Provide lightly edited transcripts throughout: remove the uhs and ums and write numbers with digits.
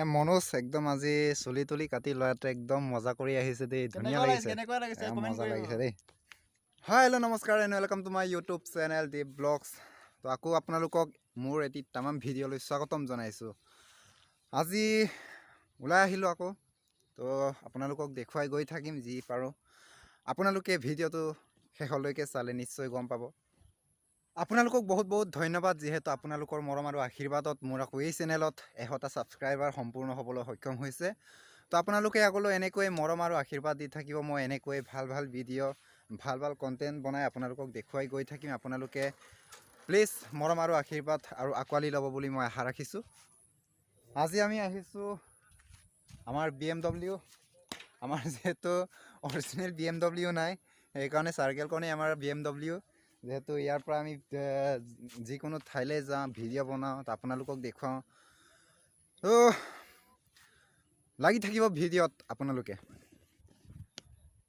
মনোজ একদম আজি চুলি তুলি কাটি লয়াতে একদম মজা কৰি আহিছে দেই ধুনীয়া লাগিছে মজা লাগিছে দেই হাই হেল্ল' নমস্কাৰ and welcome to my YouTube channel Deep blogs তো আকৌ আপোনালোকক মোৰ এটি তামাম ভিডিঅ'লৈ স্বাগতম জনাইছোঁ আজি ওলাই আহিলোঁ আকৌ তো আপোনালোকক দেখুৱাই গৈ থাকিম যি পাৰোঁ আপোনালোকে ভিডিঅ'টো শেষলৈকে চালে নিশ্চয় গম পাব আপোনালোকক বহুত বহুত ধন্যবাদ যেহেতু আপোনালোকৰ মৰম আৰু আশীৰ্বাদত মোৰ আকৌ এই চেনেলত 100টা ছাবস্ক্ৰাইবাৰ সম্পূৰ্ণ হ'বলৈ সক্ষম হৈছে তো আপোনালোকে আগলৈ এনেকৈ মৰম আৰু আশীৰ্বাদ দি থাকিব মই এনেকৈ ভাল ভাল ভিডিঅ' ভাল ভাল কণ্টেণ্ট বনাই আপোনালোকক দেখুৱাই গৈ থাকিম আপোনালোকে প্লিজ মৰম আৰু আশীৰ্বাদ আৰু আঁকোৱালি ল'ব বুলি মই আশা ৰাখিছোঁ আজি আমি আহিছোঁ আমাৰ BMW আমাৰ যেহেতু অৰিজিনেল BMW নাই সেইকাৰণে চাৰ্কেলখনেই আমাৰ BMW যেহেতু ইয়াৰ পৰা আমি যিকোনো ঠাইলৈ যাওঁ ভিডিঅ' বনাওঁ আপোনালোকক দেখুৱাওঁ তো লাগি থাকিব ভিডিঅ'ত আপোনালোকে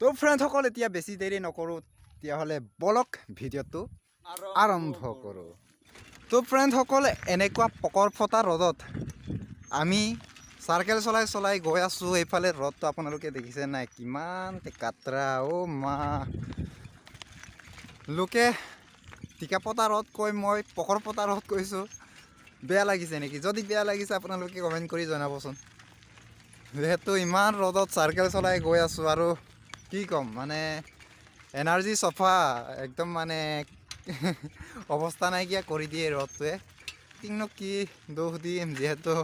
তো ফ্ৰেণ্ডসকল এতিয়া বেছি দেৰি নকৰোঁ তেতিয়াহ'লে বলক ভিডিঅ'টো আৰম্ভ কৰোঁ তো ফ্ৰেণ্ডসকল এনেকুৱা পকৰ ফটা ৰ'দত আমি চাৰ্কেল চলাই গৈ আছোঁ এইফালে ৰ'দটো আপোনালোকে দেখিছে নাই কিমান কাটৰা অ' মা লোকে টিকা পতা ৰদ কৈ মই পকৰ পতা ৰদ কৈছোঁ বেয়া লাগিছে নেকি যদি বেয়া লাগিছে আপোনালোকে কমেণ্ট কৰি জনাবচোন যেহেতু ইমান ৰ'দত চাৰ্কেল চলাই গৈ আছোঁ আৰু কি ক'ম মানে এনাৰ্জি চফা একদম মানে অৱস্থা নাইকিয়া কৰি দিয়ে ৰ'দটোৱে কিনো কি দোষ দিম যিহেতু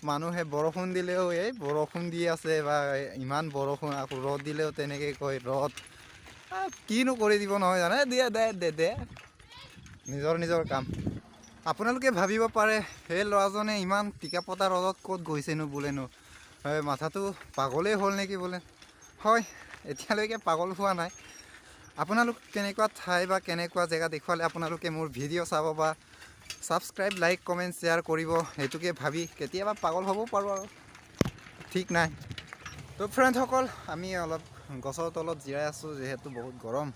মানুহে বৰষুণ দিলেও এই বৰষুণ দি আছে বা ইমান বৰষুণ আকৌ ৰ'দ দিলেও তেনেকৈ কয় ৰ'দ কিনো কৰি দিব নহয় জানে দে নিজৰ কাম আপোনালোকে ভাবিব পাৰে সেই ল'ৰাজনে ইমান টিকা পতা ৰ'দত ক'ত গৈছেনো বোলেনো মাথাটো পাগলেই হ'ল নেকি বোলে হয় এতিয়ালৈকে পাগল হোৱা নাই আপোনালোক কেনেকুৱা ঠাই বা কেনেকুৱা জেগা দেখুৱালে আপোনালোকে মোৰ ভিডিঅ' চাব বা ছাবস্ক্ৰাইব লাইক কমেণ্ট শ্বেয়াৰ কৰিব সেইটোকে ভাবি কেতিয়াবা পাগল হ'ব পাৰোঁ আৰু ঠিক নাই তো ফ্ৰেণ্ডসকল আমি অলপ গছৰ তলত জিৰাই আছোঁ যিহেতু বহুত গৰম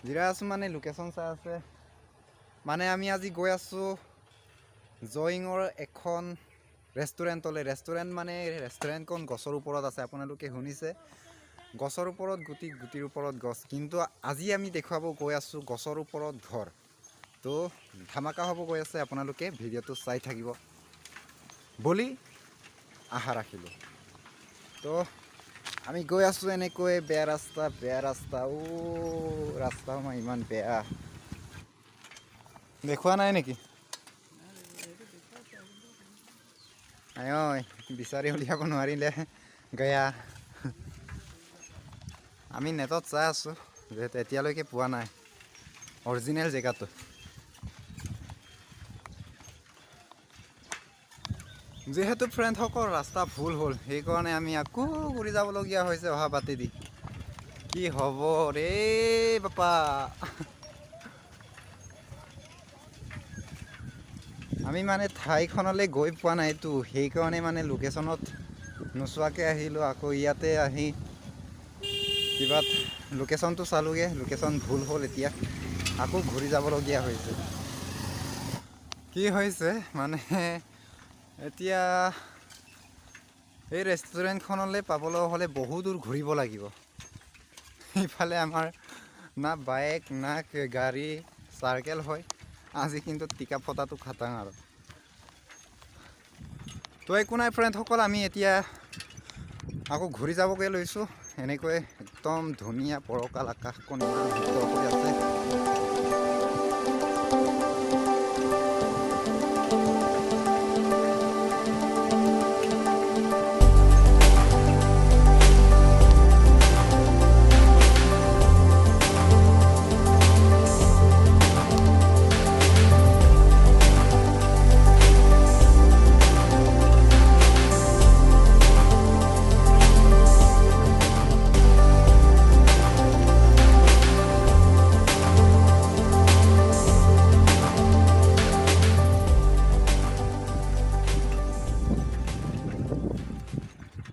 জিৰাই আছোঁ মানে লোকেশ্যন চাই আছে মানে আমি আজি গৈ আছোঁ জয়িঙৰ এখন ৰেষ্টুৰেণ্টলৈ ৰেষ্টুৰেণ্ট মানে ৰেষ্টুৰেণ্টখন গছৰ ওপৰত আছে আপোনালোকে শুনিছে গছৰ ওপৰত গুটিৰ ওপৰত গছ কিন্তু আজি আমি দেখুৱাব গৈ আছোঁ গছৰ ওপৰত ঘৰ তো ধামাকা হ'ব গৈ আছে আপোনালোকে ভিডিঅ'টো চাই থাকিব বুলি আশা ৰাখিলোঁ তো আমি গৈ আছোঁ এনেকৈ বেয়া ৰাস্তা ৰাস্তা মই ইমান বেয়া দেখুৱা নাই নেকি বিচাৰি উলিয়াব নোৱাৰিলে গয়া আমি নেটত চাই আছোঁ যিহেতু এতিয়ালৈকে পোৱা নাই অৰিজিনেল জেগাটো যিহেতু ফ্ৰেণ্ডসকল ৰাস্তা ভুল হ'ল সেইকাৰণে আমি আকৌ ঘূৰি যাবলগীয়া হৈছে অহা বাটে দি কি হ'ব ৰে বাপা আমি মানে ঠাইখনলৈ গৈ পোৱা নাইতো সেইকাৰণে মানে লোকেশ্যনত নোচোৱাকৈ আহিলোঁ আকৌ ইয়াতে আহি কিবা লোকেশ্যনটো চালোঁগৈ লোকেশ্যন ভুল হ'ল এতিয়া আকৌ ঘূৰি যাবলগীয়া হৈছে কি হৈছে মানে এতিয়া এই ৰেষ্টুৰেণ্টখনলৈ পাবলৈ হ'লে বহু দূৰ ঘূৰিব লাগিব ইফালে আমাৰ না বাইক না গাড়ী চাৰ্কেল হয় আজি কিন্তু টিকা ফটাটো খাটাং আৰু তো একো নাই ফ্ৰেণ্ডসকল আমি এতিয়া আকৌ ঘূৰি যাবগৈ লৈছোঁ এনেকৈ একদম ধুনীয়া পৰকাল আকাশখন ইমান সুন্দৰ হৈ আছে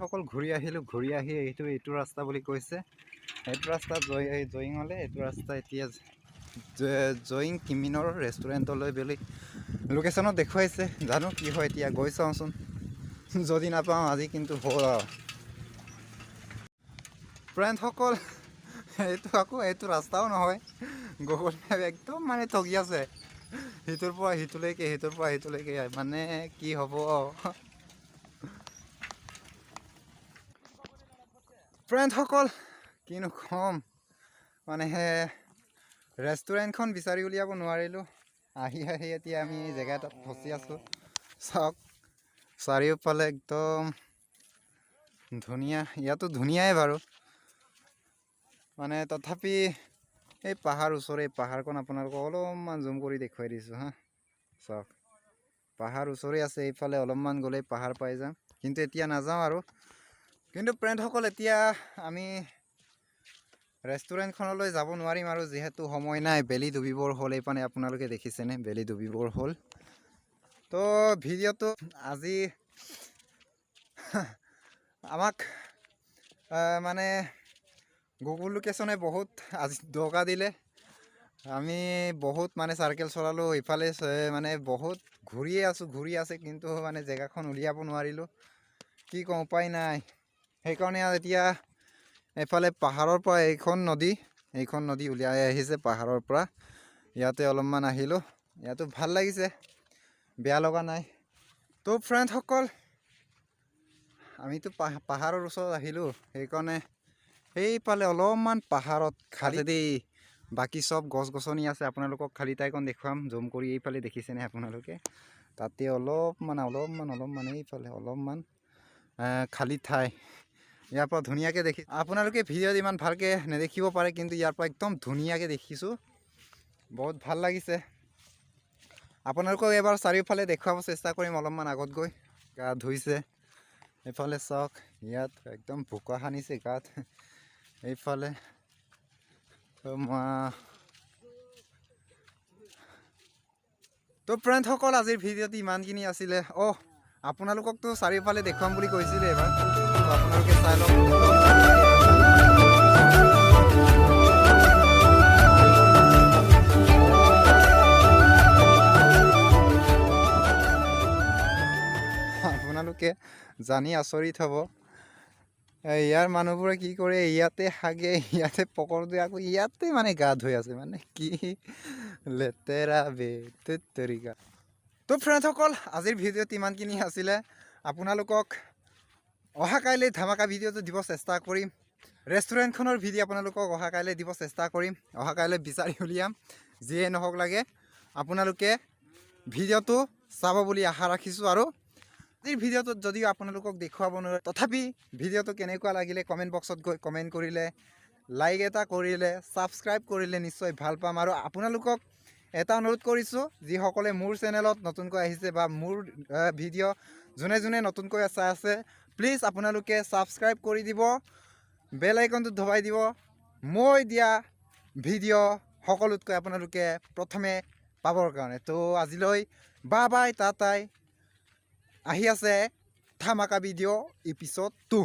সকল ঘূৰি আহিলোঁ ঘূৰি আহি এইটো ৰাস্তা বুলি কৈছে এইটো ৰাস্তা জয়িঙলৈ এইটো ৰাস্তা এতিয়া জয়িং কিমিনৰ ৰেষ্টুৰেণ্টলৈ বুলি লোকেশ্যনত দেখুৱাইছে জানো কি হয় এতিয়া গৈ চাওঁচোন যদি নাপাওঁ আজি কিন্তু হ'ল আৰু ফ্ৰেণ্ডসকল এইটো ৰাস্তাও নহয় গুগল মেপ একদম মানে ঠগি আছে সিটোৰ পৰা সিটোলৈকে মানে কি হ'ব ফ্ৰেণ্ডসকল কিনো ক'ম মানে ৰেষ্টুৰেণ্টখন বিচাৰি উলিয়াব নোৱাৰিলোঁ আহি এতিয়া আমি জেগা এটাত ফচি আছোঁ চাওক চাৰিওফালে একদম ধুনীয়া ইয়াতো ধুনীয়াই বাৰু মানে তথাপি এই পাহাৰখন আপোনালোকক অলপমান জুম কৰি দেখুৱাই দিছোঁ হা চাওক পাহাৰ ওচৰে আছে এইফালে অলপমান গ'লেই পাহাৰ পাই যাম কিন্তু এতিয়া নাযাওঁ আৰু কিন্তু ফ্ৰেণ্ডসকল এতিয়া আমি ৰেষ্টুৰেণ্টখনলৈ যাব নোৱাৰিম আৰু যিহেতু সময় নাই বেলি ডুবিবৰ হ'ল এইপানে আপোনালোকে দেখিছেনে বেলি ডুবিবৰ হ'ল তো ভিডিঅ'টো আজি আমাক মানে গুগল লোকেশ্যনে বহুত আজি দৰকাৰ দিলে আমি বহুত মানে চাৰ্কেল চলালোঁ ইফালে মানে বহুত ঘূৰি আছে কিন্তু মানে জেগাখন উলিয়াব নোৱাৰিলোঁ কি কওঁ উপায় নাই সেইকাৰণে এতিয়া এফালে পাহাৰৰ পৰা এইখন নদী উলিয়াই আহিছে পাহাৰৰ পৰা ইয়াতে অলপমান আহিলোঁ ইয়াতো ভাল লাগিছে বেয়া লগা নাই তো ফ্ৰেণ্ডসকল আমিতো পাহাৰৰ ওচৰত আহিলোঁ সেইকাৰণে সেইফালে অলপমান পাহাৰত খালি বাকী চব গছ গছনি আছে আপোনালোকক খালি ঠাইকণ দেখুৱাম জুম কৰি এইফালে দেখিছেনে আপোনালোকে তাতে অলপমান এইফালে অলপমান খালী ঠাই ইয়াৰ পৰা ধুনীয়াকৈ দেখি আপোনালোকে ভিডিঅ'ত ইমান ভালকৈ নেদেখিব পাৰে কিন্তু ইয়াৰ পৰা একদম ধুনীয়াকৈ দেখিছোঁ বহুত ভাল লাগিছে আপোনালোকক এবাৰ চাৰিওফালে দেখুৱাব চেষ্টা কৰিম অলপমান আগত গৈ গা ধুইছে এইফালে চাওক ইয়াত একদম বোকা সানিছে গাত এইফালে তো ফ্ৰেণ্ডসকল আজিৰ ভিডিঅ'টো ইমানখিনি আছিলে আপোনালোককতো চাৰিওফালে দেখুৱাম বুলি কৈছিলে এবাৰ আপোনালোকে চাই লওক আপোনালোকে জানি আচৰিত হ'ব ইয়াৰ মানুহবোৰে কি কৰে ইয়াতে হাগে ইয়াতে পকৰ দিয়ে আকৌ ইয়াতে মানে গা ধুই আছে মানে কি লেতেৰা তৰিকা তো ফ্ৰেণ্ডসকল আজিৰ ভিডিঅ'ত ইমানখিনি আছিলে আপোনালোকক অহাকাইলৈ ধামাকা ভিডিঅ'টো দিব চেষ্টা কৰিম ৰেষ্টুৰেণ্টখনৰ ভিডিঅ' আপোনালোকক অহাকাইলৈ দিব চেষ্টা কৰিম অহাকাইলৈ বিচাৰি উলিয়াম যিয়ে নহওক লাগে আপোনালোকে ভিডিঅ'টো চাব বুলি আশা ৰাখিছোঁ আৰু আজিৰ ভিডিঅ'টোত যদিও আপোনালোকক দেখুৱাব নোৱাৰে তথাপি ভিডিঅ'টো কেনেকুৱা লাগিলে কমেণ্ট বক্সত গৈ কমেণ্ট কৰিলে লাইক এটা কৰিলে ছাবস্ক্ৰাইব কৰিলে নিশ্চয় ভাল পাম আৰু আপোনালোকক এটা অনুৰোধ কৰিছোঁ যিসকলে মোৰ চেনেলত নতুনকৈ আহিছে বা মোৰ ভিডিঅ' যোনে নতুনকৈ চাই আছে প্লিজ আপোনালোকে ছাবস্ক্ৰাইব কৰি দিব বেল আইকনটো দবাই দিব মই দিয়া ভিডিঅ' সকলোতকৈ আপোনালোকে প্ৰথমে পাবৰ কাৰণে তো আজিলৈ বাই টাটাই আহি আছে ধামাকা ভিডিঅ' এপিছ'ড 2